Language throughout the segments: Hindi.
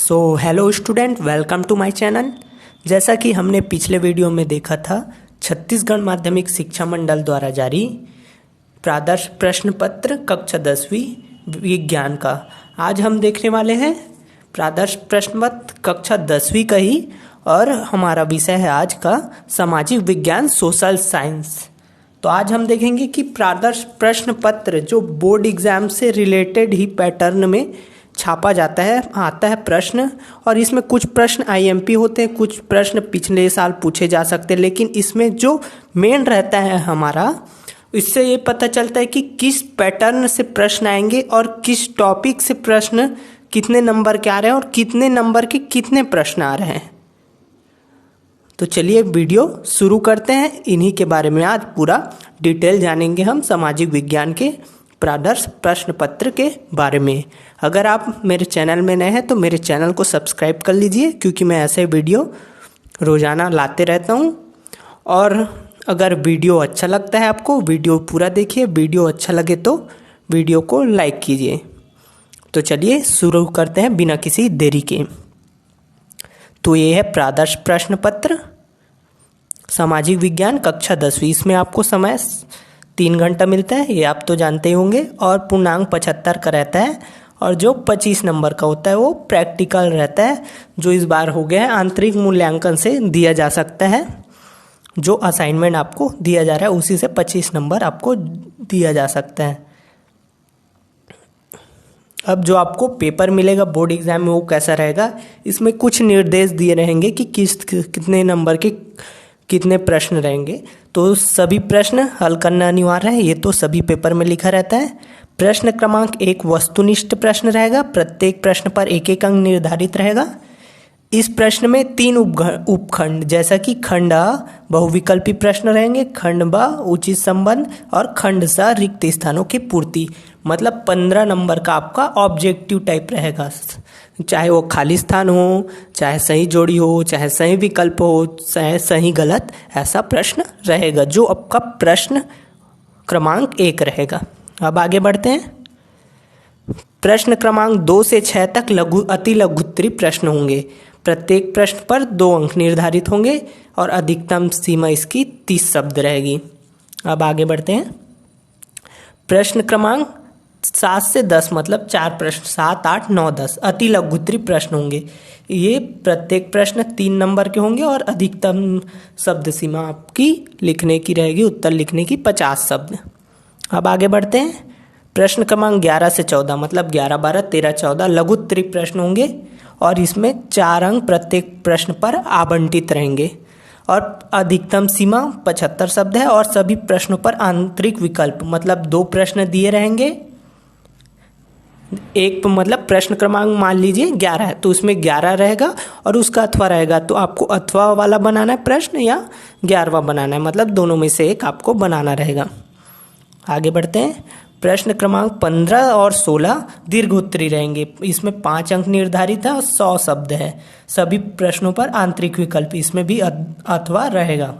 Hello student, welcome to my channel. जैसा कि हमने पिछले वीडियो में देखा था, छत्तीसगढ़ माध्यमिक शिक्षा मंडल द्वारा जारी प्रादर्श प्रश्न पत्र कक्षा 10वीं विज्ञान का आज हम देखने वाले हैं प्रादर्श प्रश्न पत्र कक्षा 10वीं का ही, और हमारा विषय है आज का सामाजिक विज्ञान सोशल साइंस। तो आज हम देखेंगे कि प्रादर्श प्रश्न पत्र जो बोर्ड एग्जाम से रिलेटेड ही पैटर्न में छापा जाता है, आता है प्रश्न, और इसमें कुछ प्रश्न आईएमपी होते हैं, कुछ प्रश्न पिछले साल पूछे जा सकते हैं। लेकिन इसमें जो मेन रहता है हमारा, इससे ये पता चलता है कि किस पैटर्न से प्रश्न आएंगे और किस टॉपिक से प्रश्न कितने नंबर के आ रहे हैं और कितने नंबर के कितने प्रश्न आ रहे हैं। तो चलिए वीडियो शुरू करते हैं। इन्हीं के बारे में आज पूरा डिटेल जानेंगे हम सामाजिक विज्ञान के प्रादर्श प्रश्न पत्र के बारे में। अगर आप मेरे चैनल में नए हैं तो मेरे चैनल को सब्सक्राइब कर लीजिए, क्योंकि मैं ऐसे वीडियो रोज़ाना लाते रहता हूं। और अगर वीडियो अच्छा लगता है आपको, वीडियो पूरा देखिए। वीडियो अच्छा लगे तो वीडियो को लाइक कीजिए। तो चलिए शुरू करते हैं बिना किसी देरी के। तो ये है प्रादर्श प्रश्न पत्र सामाजिक विज्ञान कक्षा 10वीं। इसमें आपको समय 3 घंटा मिलता है, ये आप तो जानते ही होंगे, और पूर्णांक 75 का रहता है। और जो 25 नंबर का होता है वो प्रैक्टिकल रहता है, जो इस बार हो गया है आंतरिक मूल्यांकन से दिया जा सकता है। जो असाइनमेंट आपको दिया जा रहा है उसी से 25 नंबर आपको दिया जा सकता है। अब जो आपको पेपर मिलेगा बोर्ड एग्जाम में वो कैसा रहेगा, इसमें कुछ निर्देश दिए रहेंगे कि कितने नंबर के कितने प्रश्न रहेंगे। तो सभी प्रश्न हल करना अनिवार्य है, ये तो सभी पेपर में लिखा रहता है। प्रश्न क्रमांक 1 वस्तुनिष्ठ प्रश्न रहेगा, प्रत्येक प्रश्न पर एक एक अंक निर्धारित रहेगा। इस प्रश्न में 3 उपखंड, जैसा कि खंड आ बहुविकल्पी प्रश्न रहेंगे, खंड ब उचित संबंध और खंड स रिक्त स्थानों की पूर्ति। मतलब 15 नंबर का आपका ऑब्जेक्टिव टाइप रहेगा, चाहे वो खाली स्थान हो, चाहे सही जोड़ी हो, चाहे सही विकल्प हो, चाहे सही गलत, ऐसा प्रश्न रहेगा जो आपका प्रश्न क्रमांक 1 रहेगा। अब आगे बढ़ते हैं। प्रश्न क्रमांक 2 से 6 तक अति लघुत्तरीय प्रश्न होंगे। प्रत्येक प्रश्न पर 2 अंक निर्धारित होंगे और अधिकतम सीमा इसकी 30 शब्द रहेगी। अब आगे बढ़ते हैं। प्रश्न क्रमांक 7 से 10 मतलब 4 प्रश्न, 7, 8, 9, 10 अति लघुत्तरीय प्रश्न होंगे। ये प्रत्येक प्रश्न 3 नंबर के होंगे और अधिकतम शब्द सीमा आपकी लिखने की रहेगी, उत्तर लिखने की 50 शब्द। अब आगे बढ़ते हैं। प्रश्न क्रमांक 11 से 14 मतलब 11, 12, 13, 14 लघुत्तरीय प्रश्न होंगे और इसमें 4 अंक प्रत्येक प्रश्न पर आवंटित रहेंगे और अधिकतम सीमा 75 शब्द है। और सभी प्रश्नों पर आंतरिक विकल्प मतलब 2 प्रश्न दिए रहेंगे। एक मतलब प्रश्न क्रमांक मान लीजिए 11 है तो उसमें 11 रहेगा और उसका अथवा रहेगा, तो आपको अथवा वाला बनाना है प्रश्न या 11वां बनाना है, मतलब दोनों में से एक आपको बनाना रहेगा। आगे बढ़ते हैं। प्रश्न क्रमांक 15 और 16 दीर्घोत्तरीय रहेंगे। इसमें 5 अंक निर्धारित है और 100 शब्द है। सभी प्रश्नों पर आंतरिक विकल्प, इसमें भी अथवा रहेगा।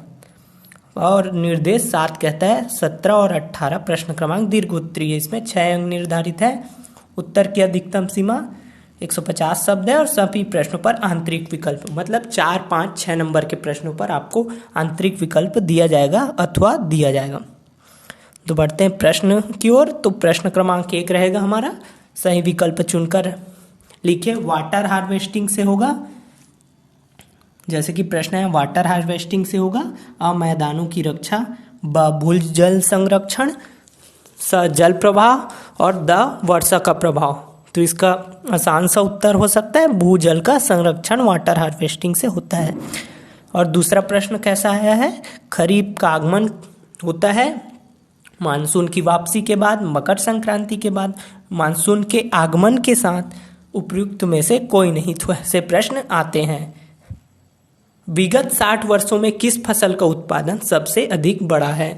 और निर्देश 7 कहता है 17 और 18 प्रश्न क्रमांक दीर्घोत्तरीय, इसमें 6 अंक निर्धारित है। उत्तर की अधिकतम सीमा 150 शब्द है और सभी प्रश्नों पर आंतरिक विकल्प मतलब 4, 5, 6 नंबर के प्रश्नों पर आपको आंतरिक विकल्प दिया जाएगा अथवा दिया जाएगा। तो बढ़ते हैं प्रश्न की ओर। तो प्रश्न क्रमांक 1 रहेगा हमारा, सही विकल्प चुनकर लिखिए। वाटर हार्वेस्टिंग से होगा, जैसे कि प्रश्न है वाटर हार्वेस्टिंग से होगा अ मैदानों की रक्षा, ब भूल जल संरक्षण, स जल प्रवाह और द वर्षा का प्रभाव। तो इसका आसान सा उत्तर हो सकता है भूजल का संरक्षण वाटर हार्वेस्टिंग से होता है। और दूसरा प्रश्न कैसा आया है, खरीफ का आगमन होता है मानसून की वापसी के बाद, मकर संक्रांति के बाद, मानसून के आगमन के साथ, उपयुक्त में से कोई नहीं। तो ऐसे प्रश्न आते हैं। विगत 60 वर्षों में किस फसल का उत्पादन सबसे अधिक बढ़ा है,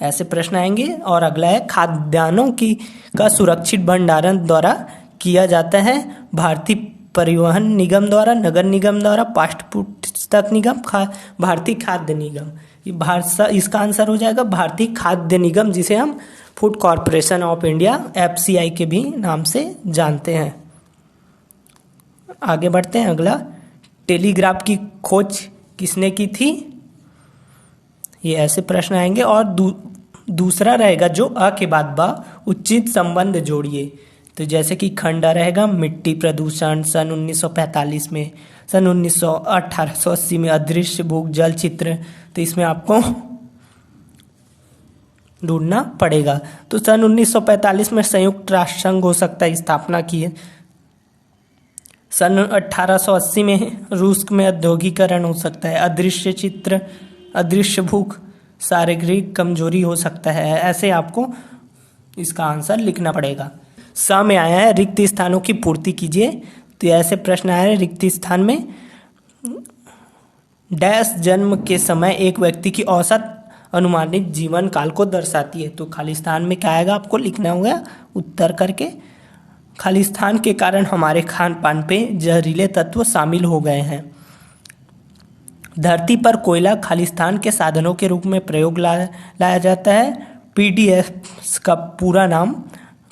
ऐसे प्रश्न आएंगे। और अगला है खाद्यान्नों का सुरक्षित भंडारण द्वारा किया जाता है भारतीय परिवहन निगम द्वारा, नगर निगम द्वारा, पाठ्य पुस्तक निगम, भारतीय खाद्य निगम। इसका आंसर हो जाएगा भारतीय खाद्य निगम, जिसे हम food corporation of India FCI के भी नाम से जानते हैं। आगे बढ़ते हैं। अगला, टेलीग्राफ की खोज किसने की थी? ये ऐसे प्रश्न आएंगे। और दूसरा रहेगा जो अ के बाद बा, उचित संबंध जोड़िए। तो जैसे कि खंडा रहेगा मिट्टी प्रदूषण सन 1945 में, सन 1880 में अदृश्य भूख जल चित्र। तो इसमें आपको ढूंढना पड़ेगा। तो सन 1945 में संयुक्त राष्ट्र संघ हो सकता है स्थापना की है। सन 1880 में रूस में औद्योगिकरण हो सकता है। अदृश्य चित्र, अदृश्य भूख, शारीरिक कमजोरी हो सकता है। ऐसे आपको इसका आंसर लिखना पड़ेगा। स में आया है रिक्त स्थानों की पूर्ति कीजिए। तो ऐसे प्रश्न आया है रिक्त स्थान में डैश जन्म के समय एक व्यक्ति की औसत अनुमानित जीवन काल को दर्शाती है। तो खाली स्थान में क्या आएगा आपको लिखना होगा उत्तर करके। खाली स्थान के कारण हमारे खान पान पे जहरीले तत्व शामिल हो गए हैं। धरती पर कोयला खाली स्थान के साधनों के रूप में प्रयोग लाया जाता है। पीडीएफ का पूरा नाम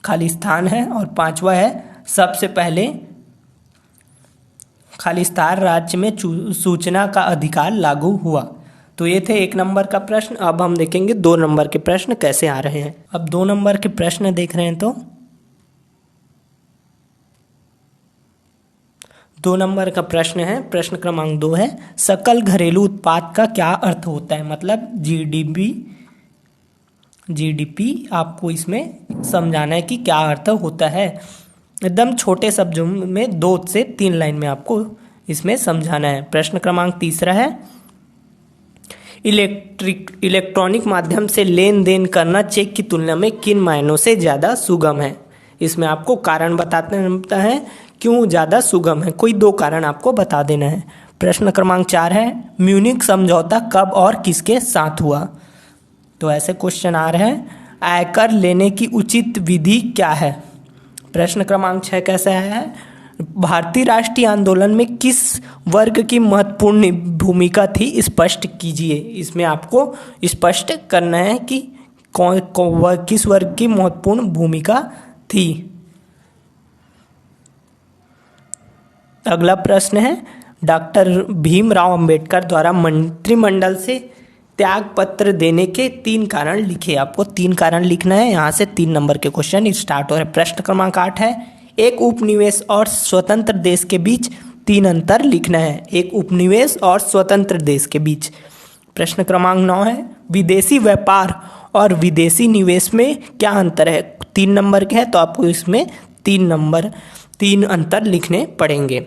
खाली स्थान है। और पांचवा है सबसे पहले खालिस्तान राज्य में सूचना का अधिकार लागू हुआ। तो ये थे 1 नंबर का प्रश्न। अब हम देखेंगे 2 नंबर के प्रश्न कैसे आ रहे हैं। अब 2 नंबर के प्रश्न देख रहे हैं तो 2 नंबर का प्रश्न है, प्रश्न क्रमांक 2 है, सकल घरेलू उत्पाद का क्या अर्थ होता है? मतलब जीडीपी आपको इसमें समझाना है कि क्या अर्थ होता है। एकदम छोटे शब्दों में 2 से 3 लाइन में आपको इसमें समझाना है। प्रश्न क्रमांक 3 है, इलेक्ट्रॉनिक माध्यम से लेन देन करना चेक की तुलना में किन मायनों से ज़्यादा सुगम है? इसमें आपको कारण बताता है क्यों ज़्यादा सुगम है। कोई 2 कारण आपको बता देना है। प्रश्न क्रमांक 4 है, म्यूनिख समझौता कब और किसके साथ हुआ? तो ऐसे क्वेश्चन आ रहे हैं। आयकर लेने की उचित विधि क्या है? प्रश्न क्रमांक 6 कैसे आया है, भारतीय राष्ट्रीय आंदोलन में किस वर्ग की महत्वपूर्ण भूमिका थी, स्पष्ट कीजिए। इसमें आपको स्पष्ट करना है कि किस वर्ग की महत्वपूर्ण भूमिका थी। अगला प्रश्न है, डॉक्टर भीमराव अंबेडकर द्वारा मंत्रिमंडल से त्याग पत्र देने के 3 कारण लिखे। आपको 3 कारण लिखना है। यहाँ से 3 नंबर के क्वेश्चन स्टार्ट हो रहे हैं। प्रश्न क्रमांक 8 है, एक उपनिवेश और स्वतंत्र देश के बीच 3 अंतर लिखना है। एक उपनिवेश और स्वतंत्र देश के बीच। प्रश्न क्रमांक 9 है, विदेशी व्यापार और विदेशी निवेश में क्या अंतर है? 3 नंबर के है तो आपको इसमें 3 अंतर लिखने पड़ेंगे।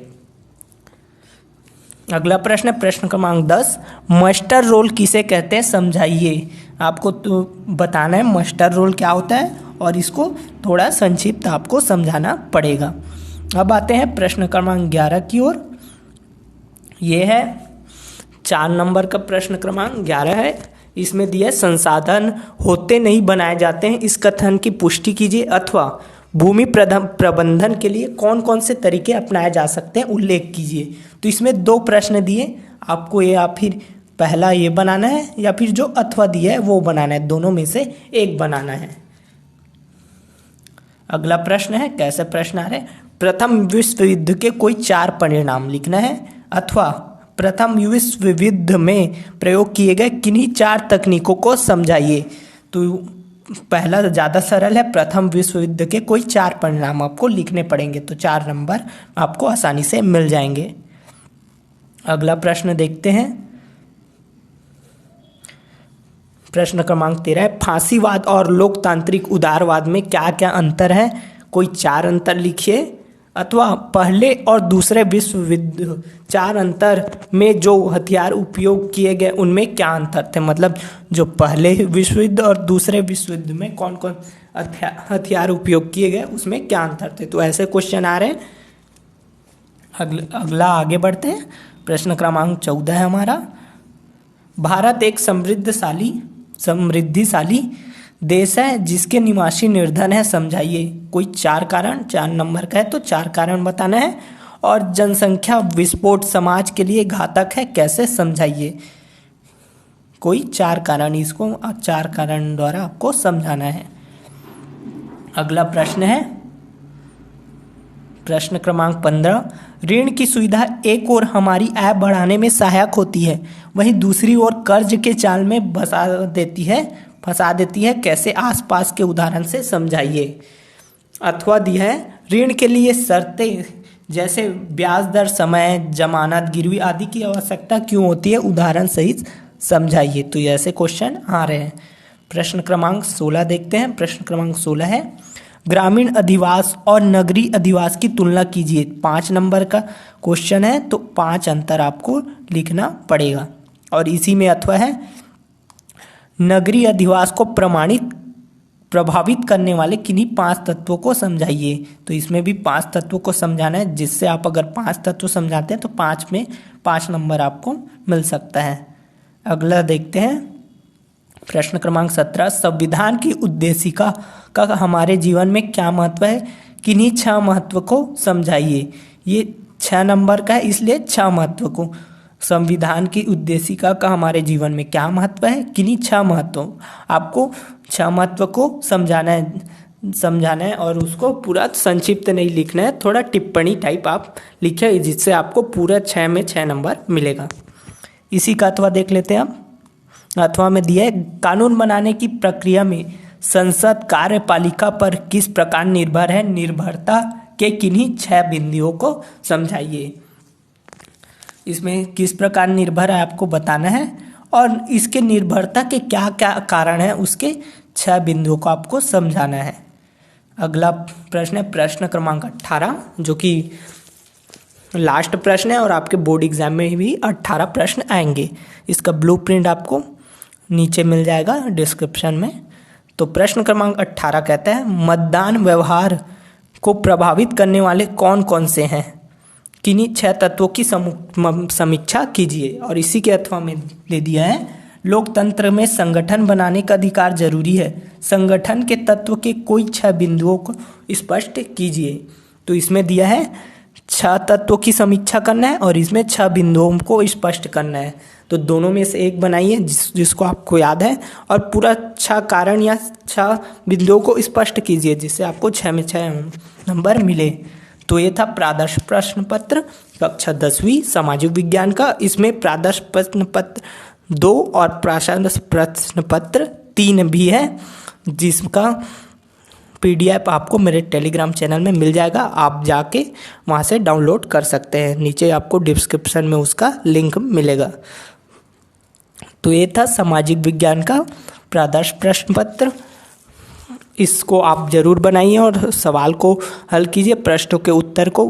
अगला प्रश्न है, प्रश्न क्रमांक 10, मास्टर रोल किसे कहते हैं, समझाइए। आपको तो बताना है मास्टर रोल क्या होता है और इसको थोड़ा संक्षिप्त आपको समझाना पड़ेगा। अब आते हैं प्रश्न क्रमांक 11 की ओर। ये है 4 नंबर का प्रश्न क्रमांक 11 है। इसमें दिया संसाधन होते नहीं बनाए जाते हैं, इस कथन की पुष्टि कीजिए, अथवा भूमि प्रबंधन के लिए कौन कौन से तरीके अपनाए जा सकते हैं, उल्लेख कीजिए। तो इसमें 2 प्रश्न दिए आपको, ये या फिर पहला ये बनाना है या फिर जो अथवा दिया है वो बनाना है। दोनों में से एक बनाना है। अगला प्रश्न है, कैसे प्रश्न आ रहे हैं, प्रथम विश्व युद्ध के कोई 4 परिणाम लिखना है, अथवा प्रथम विश्व युद्ध में प्रयोग किए गए किन्हीं 4 तकनीकों को समझाइए। तो पहला ज़्यादा सरल है, प्रथम विश्व युद्ध के कोई 4 परिणाम आपको लिखने पड़ेंगे। तो 4 नंबर आपको आसानी से मिल जाएंगे। अगला प्रश्न देखते हैं, प्रश्न क्रमांक 13 है, फांसीवाद और लोकतांत्रिक उदारवाद में क्या क्या अंतर है? कोई 4 अंतर लिखिए, अथवा पहले और दूसरे विश्व युद्ध 4 अंतर में जो हथियार उपयोग किए गए उनमें क्या अंतर थे? मतलब जो पहले विश्व युद्ध और दूसरे विश्व युद्ध में कौन कौन हथियार उपयोग किए गए उसमें क्या अंतर थे? तो ऐसे क्वेश्चन आ रहे हैं। अगला आगे बढ़ते हैं। प्रश्न क्रमांक 14 है हमारा, भारत एक समृद्धिशाली देश है जिसके निवासी निर्धन है, समझाइए। कोई 4 कारण, 4 नंबर का है तो 4 कारण बताना है। और जनसंख्या विस्फोट समाज के लिए घातक है, कैसे, समझाइए। कोई 4 कारण, इसको 4 कारण द्वारा आपको समझाना है। अगला प्रश्न है, प्रश्न क्रमांक 15, ऋण की सुविधा एक ओर हमारी आय बढ़ाने में सहायक होती है, वहीं दूसरी ओर कर्ज के जाल में फंसा देती है। कैसे? आसपास के उदाहरण से समझाइए। अथवा दिया है, ऋण के लिए शर्तें जैसे ब्याज दर, समय, जमानत, गिरवी आदि की आवश्यकता क्यों होती है, उदाहरण सहित समझाइए। तो ये ऐसे क्वेश्चन आ रहे हैं। प्रश्न क्रमांक 16 देखते हैं। प्रश्न क्रमांक 16 है, ग्रामीण अधिवास और नगरीय अधिवास की तुलना कीजिए। 5 नंबर का क्वेश्चन है, तो 5 अंतर आपको लिखना पड़ेगा। और इसी में अथवा है, नगरीय अधिवास को प्रभावित करने वाले किन्हीं 5 तत्वों को समझाइए। तो इसमें भी 5 तत्वों को समझाना है, जिससे आप अगर 5 तत्व समझाते हैं तो 5 में 5 नंबर आपको मिल सकता है। अगला देखते हैं। प्रश्न क्रमांक 17, संविधान की उद्देशिका का हमारे जीवन में क्या महत्व है, किन्हीं 6 महत्व को समझाइए। ये 6 नंबर का है, इसलिए 6 महत्व को। संविधान की उद्देशिका का हमारे जीवन में क्या महत्व है, किन्हीं 6 महत्व, आपको 6 महत्व को समझाना है और उसको पूरा संक्षिप्त नहीं लिखना है, थोड़ा टिप्पणी टाइप आप लिखे, जिससे आपको पूरा 6 में 6 नंबर मिलेगा। इसी का अथवा देख लेते हैं हम। अथवा में दिया है, कानून बनाने की प्रक्रिया में संसद कार्यपालिका पर किस प्रकार निर्भर है, निर्भरता के किन्हीं 6 बिंदुओं को समझाइए। इसमें किस प्रकार निर्भर है आपको बताना है और इसके निर्भरता के क्या क्या कारण है, उसके 6 बिंदुओं को आपको समझाना है। अगला प्रश्न है प्रश्न क्रमांक 18, जो कि लास्ट प्रश्न है और आपके बोर्ड एग्जाम में भी 18 प्रश्न आएंगे। इसका ब्लूप्रिंट आपको नीचे मिल जाएगा डिस्क्रिप्शन में। तो प्रश्न क्रमांक 18 कहता है, मतदान व्यवहार को प्रभावित करने वाले कौन कौन से हैं, किन्हीं 6 तत्वों की समीक्षा कीजिए। और इसी के अथवा में दे दिया है, लोकतंत्र में संगठन बनाने का अधिकार जरूरी है, संगठन के तत्व के कोई 6 बिंदुओं को स्पष्ट कीजिए। तो इसमें दिया है 6 तत्वों की समीक्षा करना है और इसमें 6 बिंदुओं को स्पष्ट करना है। तो दोनों में से एक बनाइए जिसको आपको याद है और पूरा 6 कारण या 6 बिंदुओं को स्पष्ट कीजिए, जिससे आपको 6 में 6 नंबर मिले। तो ये था प्रादर्श प्रश्न पत्र कक्षा 10वीं सामाजिक विज्ञान का। इसमें प्रादर्श प्रश्न पत्र 2 और प्रादर्श प्रश्न पत्र 3 भी है, जिसका PDF आपको मेरे टेलीग्राम चैनल में मिल जाएगा। आप जाके वहाँ से डाउनलोड कर सकते हैं, नीचे आपको डिस्क्रिप्शन में उसका लिंक मिलेगा। तो ये था सामाजिक विज्ञान का प्रादर्श प्रश्न पत्र। इसको आप ज़रूर बनाइए और सवाल को हल कीजिए, प्रश्नों के उत्तर को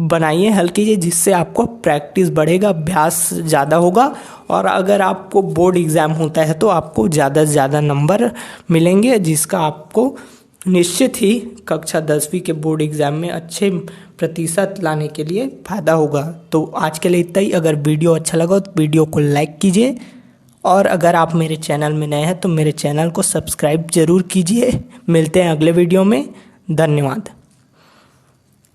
बनाइए, हल कीजिए, जिससे आपको प्रैक्टिस बढ़ेगा, अभ्यास ज़्यादा होगा। और अगर आपको बोर्ड एग्ज़ाम होता है तो आपको ज़्यादा से ज़्यादा नंबर मिलेंगे, जिसका आपको निश्चित ही कक्षा 10वीं के बोर्ड एग्ज़ाम में अच्छे प्रतिशत लाने के लिए फ़ायदा होगा। तो आज के लिए इतना ही। अगर वीडियो अच्छा लगा तो वीडियो को लाइक कीजिए और अगर आप मेरे चैनल में नए हैं तो मेरे चैनल को सब्सक्राइब ज़रूर कीजिए। मिलते हैं अगले वीडियो में। धन्यवाद।